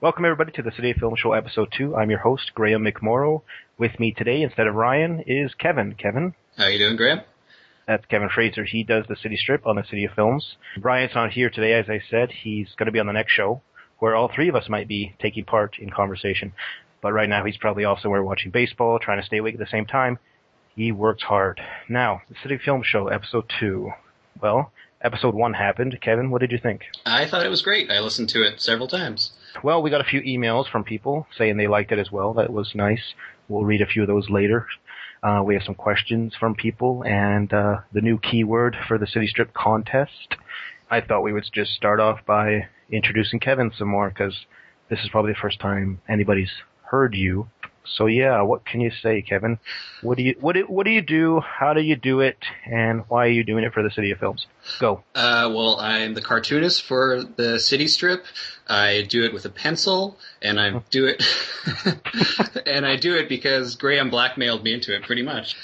Welcome, everybody, to the City Film Show, Episode 2. I'm your host, Graham McMorrow. With me today, instead of Ryan, is Kevin. Kevin? How you doing, Graham? That's Kevin Fraser. He does the City Strip on the City of Films. Brian's not here today, as I said. He's going to be on the next show, where all three of us might be taking part in conversation. But right now, he's probably off somewhere watching baseball, trying to stay awake at the same time. He works hard. Now, the City Film Show, Episode 2. Well, Episode 1 happened. Kevin, what did you think? I thought it was great. I listened to it several times. Well, we got a few emails from people saying they liked it as well. That was nice. We'll read a few of those later. We have some questions from people and the new keyword for the City Strip contest. I thought we would just start off by introducing Kevin some more, because this is probably the first time anybody's heard you. So yeah, what can you say, Kevin? What do you do? How do you do it? And why are you doing it for the City of Films? Go. Well, I'm the cartoonist for the City Strip. I do it with a pencil, and I do it, and I do it because Graham blackmailed me into it, pretty much.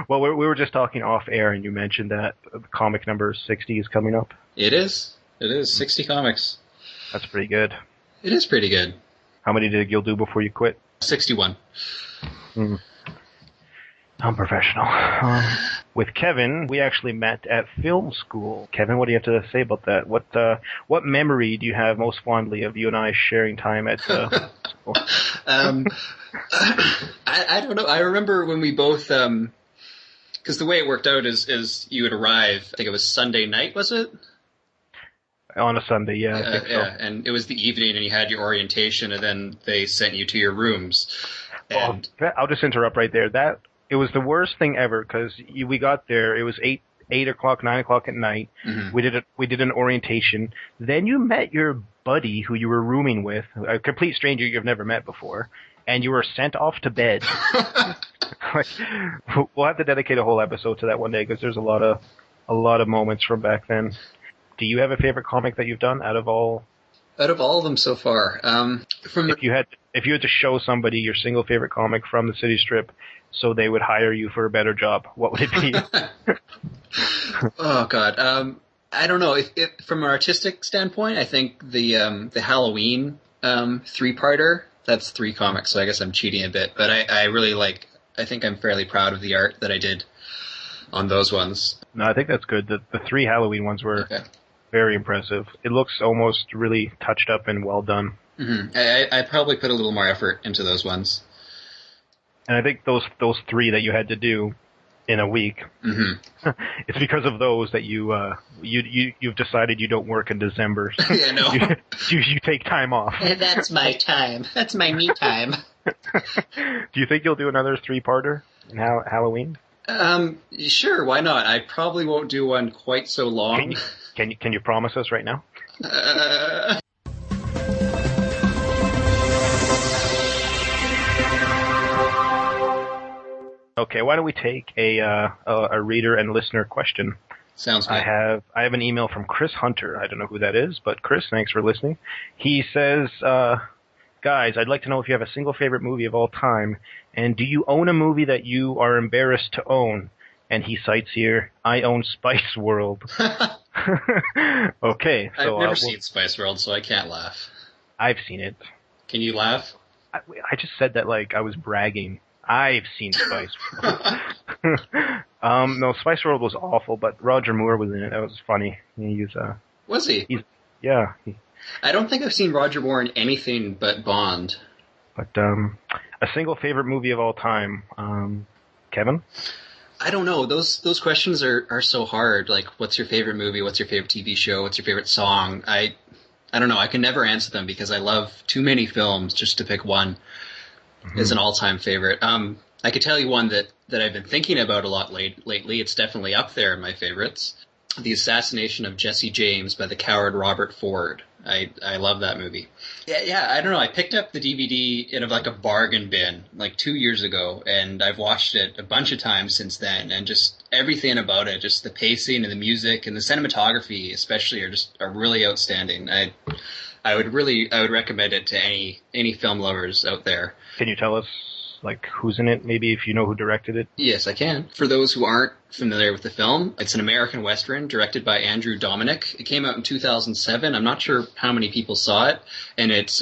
Well, we were just talking off air, and you mentioned that comic number 60 is coming up. It is. 60 comics. That's pretty good. It is pretty good. How many did you do before you quit? 61. Unprofessional. With Kevin, we actually met at film school. Kevin, what do you have to say about that? What memory do you have most fondly of you and I sharing time at school? I don't know. I remember when we both, because the way it worked out is you would arrive, I think it was Sunday night, was it? On a Sunday, yeah. I think so. Yeah, and it was the evening, and you had your orientation, and then they sent you to your rooms. And I'll just interrupt right there. It was the worst thing ever, because we got there. It was 8 o'clock, 9 o'clock at night. Mm-hmm. We did an orientation. Then you met your buddy who you were rooming with, a complete stranger you've never met before, and you were sent off to bed. We'll have to dedicate a whole episode to that one day, because there's a lot of moments from back then. Do you have a favorite comic that you've done out of all? Out of all of them so far, if you had to show somebody your single favorite comic from the City Strip, so they would hire you for a better job, what would it be? Oh God, I don't know. If from an artistic standpoint, I think the Halloween 3-parter. That's 3 comics, so I guess I'm cheating a bit. But I really like. I think I'm fairly proud of the art that I did on those ones. No, I think that's good. The 3 Halloween ones were very impressive. It looks almost really touched up and well done. Mm-hmm. I probably put a little more effort into those ones. And I think those 3 that you had to do in a week, it's because of those that you've decided you don't work in December. So yeah, no. you take time off. That's my time. That's my me time. Do you think you'll do another 3-parter in Halloween? Sure, why not? I probably won't do one quite so long. Can you promise us right now? Okay, why don't we take a reader and listener question? Sounds good. I have an email from Chris Hunter. I don't know who that is, but Chris, thanks for listening. He says, guys, I'd like to know if you have a single favorite movie of all time, and do you own a movie that you are embarrassed to own? And he cites here, I own Spice World. Okay. So, I've never seen Spice World, so I can't laugh. I've seen it. Can you laugh? I just said that like I was bragging. I've seen Spice World. No, Spice World was awful, but Roger Moore was in it. That was funny. Was he? Yeah. I don't think I've seen Roger Moore in anything but Bond. But a single favorite movie of all time, Kevin? I don't know. Those questions are so hard. Like, what's your favorite movie? What's your favorite TV show? What's your favorite song? I don't know. I can never answer them because I love too many films just to pick one as an all-time favorite. I could tell you one that I've been thinking about a lot lately. It's definitely up there in my favorites. The Assassination of Jesse James by the coward Robert Ford. I love that movie. Yeah, I don't know. I picked up the DVD in a bargain bin like 2 years ago, and I've watched it a bunch of times since then, and just everything about it, just the pacing and the music and the cinematography especially are really outstanding. I would recommend it to any film lovers out there. Can you tell us Like, who's in it? Maybe if you know who directed it. Yes, I can. For those who aren't familiar with the film, it's an American Western directed by Andrew Dominic. It came out in 2007. I'm not sure how many people saw it, and it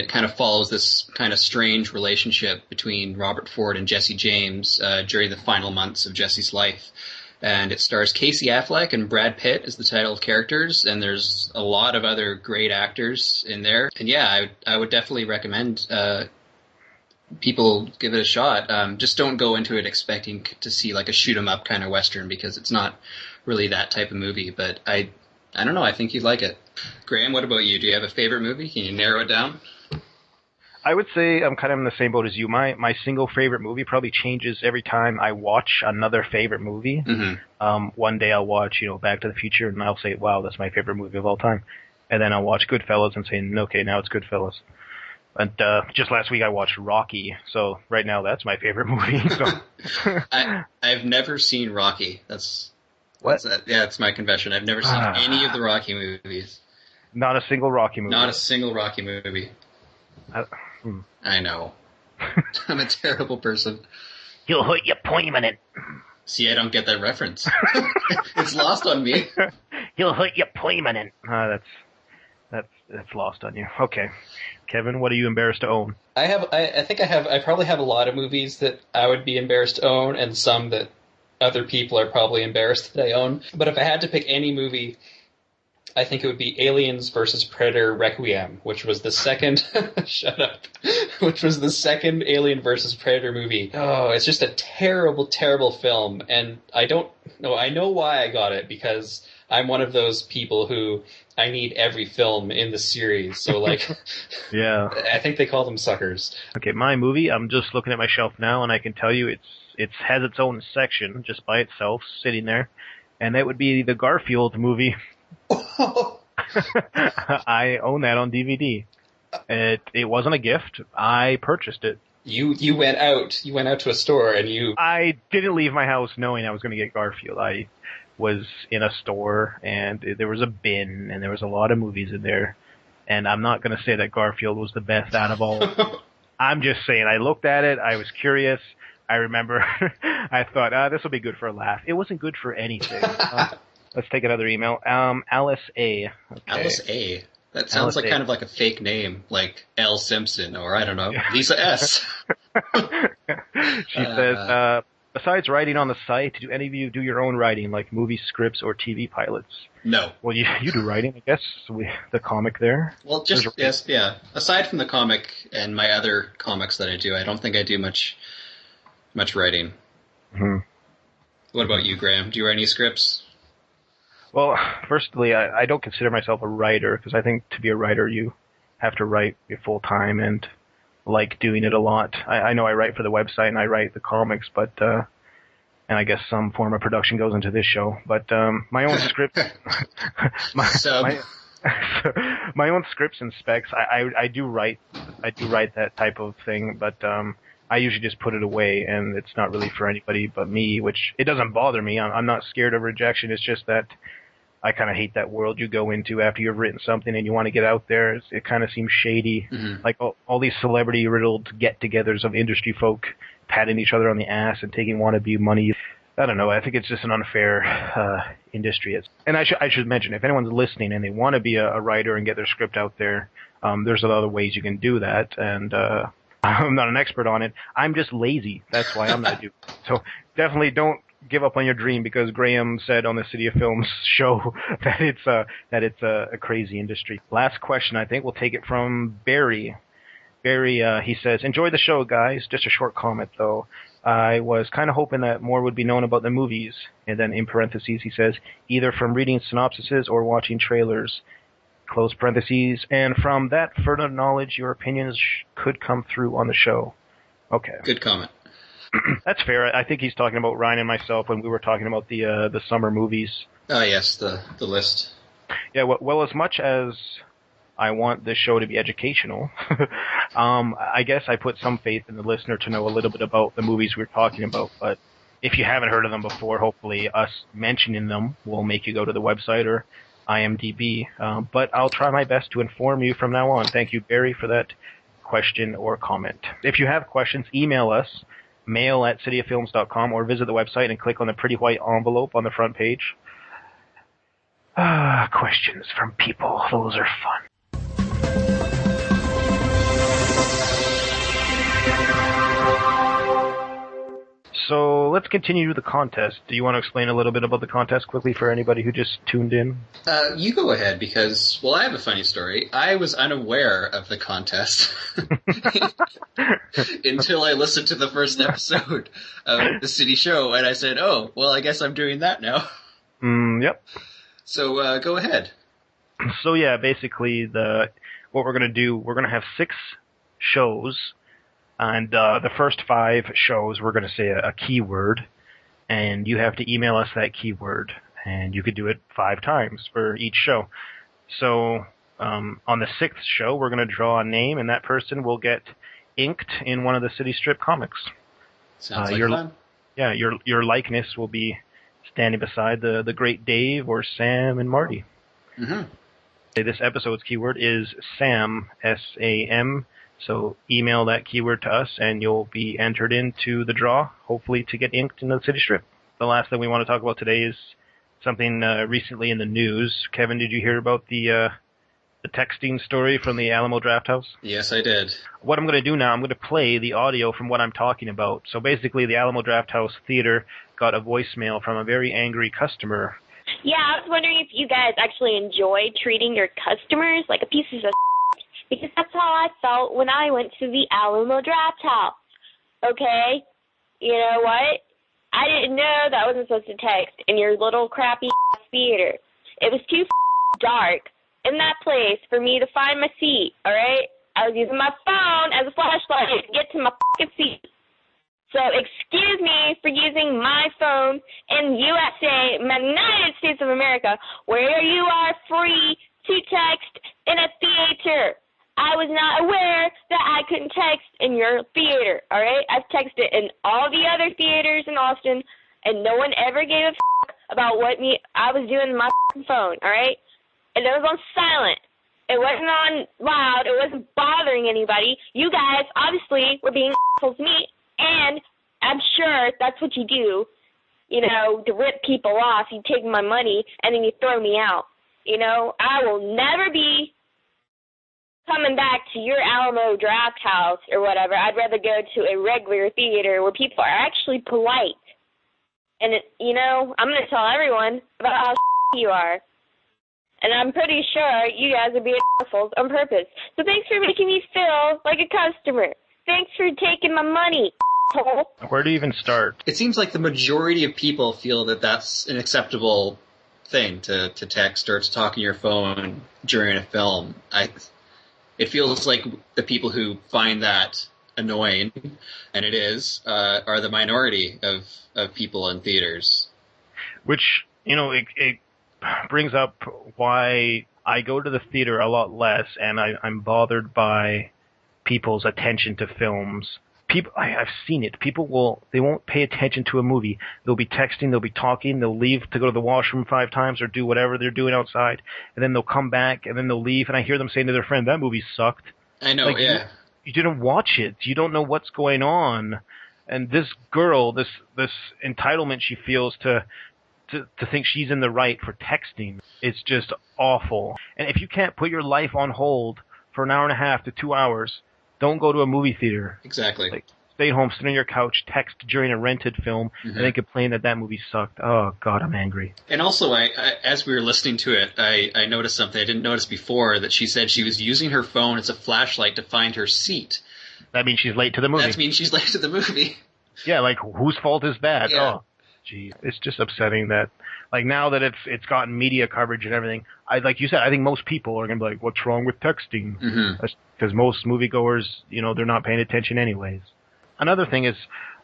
kind of follows this kind of strange relationship between Robert Ford and Jesse James during the final months of Jesse's life. And it stars Casey Affleck and Brad Pitt as the title characters, and there's a lot of other great actors in there. And yeah, I would definitely recommend people give it a shot. Just don't go into it expecting to see like a shoot 'em up kind of Western, because it's not really that type of movie. But I don't know, I think you'd like it. Graham, what about you? Do you have a favorite movie? Can you narrow it down? I would say I'm kind of in the same boat as you. My single favorite movie probably changes every time I watch another favorite movie. Mm-hmm. One day I'll watch, Back to the Future, and I'll say, wow, that's my favorite movie of all time. And then I'll watch Goodfellas and say, okay, now it's Goodfellas. And just last week I watched Rocky, so right now that's my favorite movie. So. I've never seen Rocky. What? It's my confession. I've never seen any of the Rocky movies. Not a single Rocky movie. Not a single Rocky movie. I know. I'm a terrible person. You'll hurt your permanent. See, I don't get that reference. It's lost on me. You'll hurt your permanent. That's lost on you. Okay. Kevin, what are you embarrassed to own? I probably have a lot of movies that I would be embarrassed to own, and some that other people are probably embarrassed that I own. But if I had to pick any movie, I think it would be Aliens vs. Predator Requiem, which was the second shut up. Which was the second Alien vs. Predator movie. Oh, it's just a terrible, terrible film, and I know why I got it, because I'm one of those people who I need every film in the series. So yeah. I think they call them suckers. Okay, my movie, I'm just looking at my shelf now, and I can tell you it has its own section just by itself sitting there, and that would be the Garfield movie. I own that on DVD. It wasn't a gift. I purchased it. You went out to a store and I didn't leave my house knowing I was going to get Garfield. I was in a store and there was a bin and there was a lot of movies in there. And I'm not going to say that Garfield was the best out of all. I'm just saying I looked at it. I was curious. I remember I thought, this will be good for a laugh. It wasn't good for anything. Let's take another email. Alice A. Okay. Alice A. That sounds like kind of like a fake name, like L. Simpson, or I don't know, Lisa S. She says, besides writing on the site, do any of you do your own writing, like movie scripts or TV pilots? No. Well, you do writing, I guess. The comic there. Well, yes, yeah. Aside from the comic and my other comics that I do, I don't think I do much writing. Mm-hmm. What about you, Graham? Do you write any scripts? Well, firstly, I don't consider myself a writer, because I think to be a writer you have to write full time and like doing it a lot. I know I write for the website and I write the comics, but and I guess some form of production goes into this show. But my own script, my own scripts and specs, I do write that type of thing, but I usually just put it away, and it's not really for anybody but me, which it doesn't bother me. I'm not scared of rejection. It's just that I kind of hate that world you go into after you've written something and you want to get out there. It kind of seems shady. Mm-hmm. Like all these celebrity-riddled get-togethers of industry folk patting each other on the ass and taking wannabe money. I don't know. I think it's just an unfair industry. And I should mention, if anyone's listening and they want to be a writer and get their script out there, there's other ways you can do that. And I'm not an expert on it. I'm just lazy. That's why I'm not doing it. So definitely don't give up on your dream, because Graham said on the City of Films show that it's a crazy industry. Last question, I think we'll take it from Barry. Barry, he says, enjoy the show, guys. Just a short comment, though. I was kind of hoping that more would be known about the movies. And then in parentheses, he says, either from reading synopsises or watching trailers. Close parentheses. And from that further knowledge, your opinions could come through on the show. Okay. Good comment. That's fair. I think he's talking about Ryan and myself when we were talking about the summer movies. Oh, yes, the list. Yeah, well, as much as I want this show to be educational, I guess I put some faith in the listener to know a little bit about the movies we're talking about. But if you haven't heard of them before, hopefully us mentioning them will make you go to the website or IMDb. But I'll try my best to inform you from now on. Thank you, Barry, for that question or comment. If you have questions, email us, mail@cityoffilms.com, or visit the website and click on the pretty white envelope on the front page. Questions from people. Those are fun. So let's continue with the contest. Do you want to explain a little bit about the contest quickly for anybody who just tuned in? You go ahead because, well, I have a funny story. I was unaware of the contest until I listened to the first episode of the City Show, and I said, oh, well, I guess I'm doing that now. Yep. So go ahead. So yeah, basically what we're going to do, we're going to have 6 shows. And the first 5 shows, we're going to say a keyword, and you have to email us that keyword. And you could do it 5 times for each show. So on the 6th show, we're going to draw a name, and that person will get inked in one of the City Strip comics. Sounds like fun. Yeah, your likeness will be standing beside the great Dave or Sam and Marty. Mm-hmm. This episode's keyword is Sam, S-A-M. So email that keyword to us, and you'll be entered into the draw, hopefully to get inked in the City Strip. The last thing we want to talk about today is something recently in the news. Kevin, did you hear about the texting story from the Alamo Drafthouse? Yes, I did. What I'm going to do now, I'm going to play the audio from what I'm talking about. So basically, the Alamo Drafthouse Theater got a voicemail from a very angry customer. Yeah, I was wondering if you guys actually enjoy treating your customers like a pieces of because that's how I felt when I went to the Alamo Drafthouse. Okay? You know what? I didn't know that I wasn't supposed to text in your little crappy theater. It was too dark in that place for me to find my seat, alright? I was using my phone as a flashlight to get to my fucking seat. So excuse me for using my phone in USA, United States of America, where you are free to text in a theater. I was not aware that I couldn't text in your theater, all right? I've texted in all the other theaters in Austin, and no one ever gave a fuck about what I was doing on my phone, all right? And it was on silent. It wasn't on loud. It wasn't bothering anybody. You guys obviously were being assholes to me, and I'm sure that's what you do, you know, to rip people off. You take my money, and then you throw me out. You know, I will never be coming back to your Alamo Drafthouse or whatever. I'd rather go to a regular theater where people are actually polite. And, you know, I'm going to tell everyone about how you are. And I'm pretty sure you guys are being assholes on purpose. So thanks for making me feel like a customer. Thanks for taking my money, asshole. Where do you even start? It seems like the majority of people feel that that's an acceptable thing to text or to talk on your phone during a film. It feels like the people who find that annoying, and it is, are the minority of people in theaters. Which, you know, it brings up why I go to the theater a lot less, and I'm bothered by people's attention to films. I've seen it. They won't pay attention to a movie. They'll be texting, they'll be talking, they'll leave to go to the washroom 5 times or do whatever they're doing outside, and then they'll come back, and then they'll leave, and I hear them saying to their friend, that movie sucked. I know, yeah. You didn't watch it. You don't know what's going on. And this girl, this entitlement she feels to think she's in the right for texting, it's just awful. And if you can't put your life on hold for an hour and a half to 2 hours, don't go to a movie theater. Exactly. Like, stay home, sit on your couch, text during a rented film, and then complain that movie sucked. Oh, God, I'm angry. And also, I as we were listening to it, I noticed something I didn't notice before, that she said she was using her phone as a flashlight to find her seat. That means she's late to the movie. That means she's late to the movie. Yeah, like, whose fault is that? Yeah. Oh, geez. It's just upsetting that, like, now that it's gotten media coverage and everything, like you said, I think most people are going to be like, what's wrong with texting? Because most moviegoers, you know, they're not paying attention anyways. Another thing is,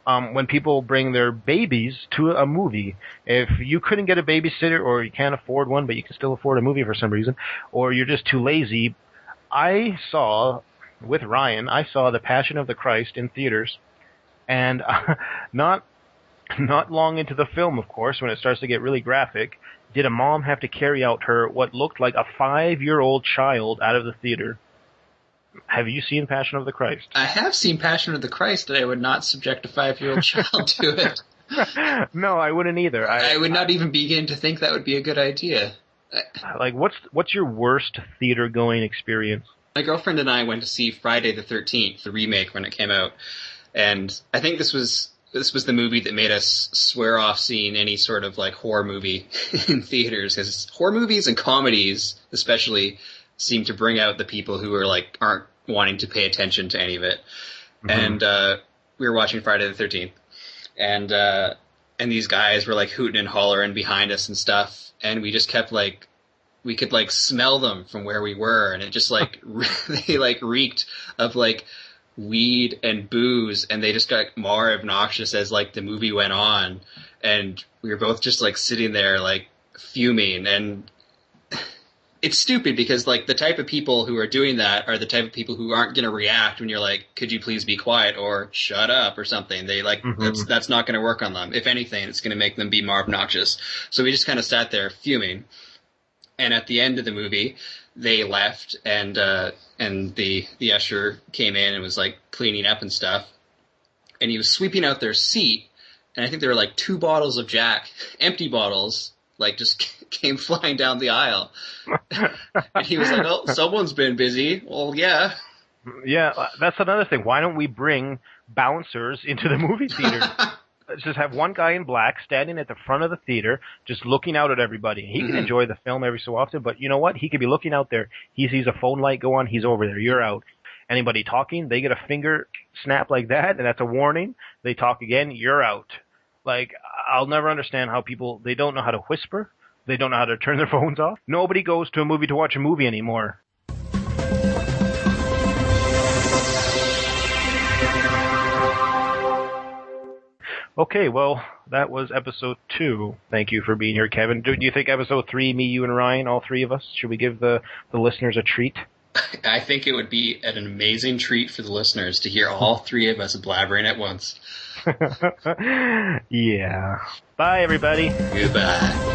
when people bring their babies to a movie, if you couldn't get a babysitter or you can't afford one, but you can still afford a movie for some reason, or you're just too lazy, with Ryan, I saw The Passion of the Christ in theaters, and not long into the film, of course, when it starts to get really graphic, did a mom have to carry out what looked like a 5-year-old child out of the theater. Have you seen Passion of the Christ? I have seen Passion of the Christ, and I would not subject a 5-year-old child to it. No, I wouldn't either. I would not even begin to think that would be a good idea. Like, what's your worst theater going experience? My girlfriend and I went to see Friday the 13th, the remake, when it came out, and I think this was the movie that made us swear off seeing any sort of like horror movie in theaters, because horror movies and comedies especially seem to bring out the people who are like aren't wanting to pay attention to any of it. Mm-hmm. And we were watching Friday the 13th, and these guys were like hooting and hollering behind us and stuff, and we just kept like, we could like smell them from where we were, and it just like they like reeked of like weed and booze, and they just got more obnoxious as like the movie went on, and we were both just like sitting there like fuming. And it's stupid because like the type of people who are doing that are the type of people who aren't going to react when you're like, could you please be quiet or shut up or something. They like, that's not going to work on them. If anything, it's going to make them be more obnoxious. So we just kind of sat there fuming. And at the end of the movie, they left, and the usher came in and was like cleaning up and stuff, and he was sweeping out their seat, and I think there were like 2 bottles of Jack, empty bottles, like just came flying down the aisle. And he was like, "Oh, someone's been busy." Well, yeah. Yeah, that's another thing. Why don't we bring bouncers into the movie theater? Let's just have one guy in black standing at the front of the theater, just looking out at everybody. He can enjoy the film every so often, but you know what? He could be looking out there. He sees a phone light go on. He's over there. You're out. Anybody talking, they get a finger snap like that, and that's a warning. They talk again, you're out. Like, I'll never understand how people, they don't know how to whisper. They don't know how to turn their phones off. Nobody goes to a movie to watch a movie anymore. Okay, well, that was episode 2. Thank you for being here, Kevin. Do you think episode 3, me, you, and Ryan, all 3 of us, should we give the listeners a treat? I think it would be an amazing treat for the listeners to hear all 3 of us blabbering at once. Yeah. Bye, everybody. Goodbye.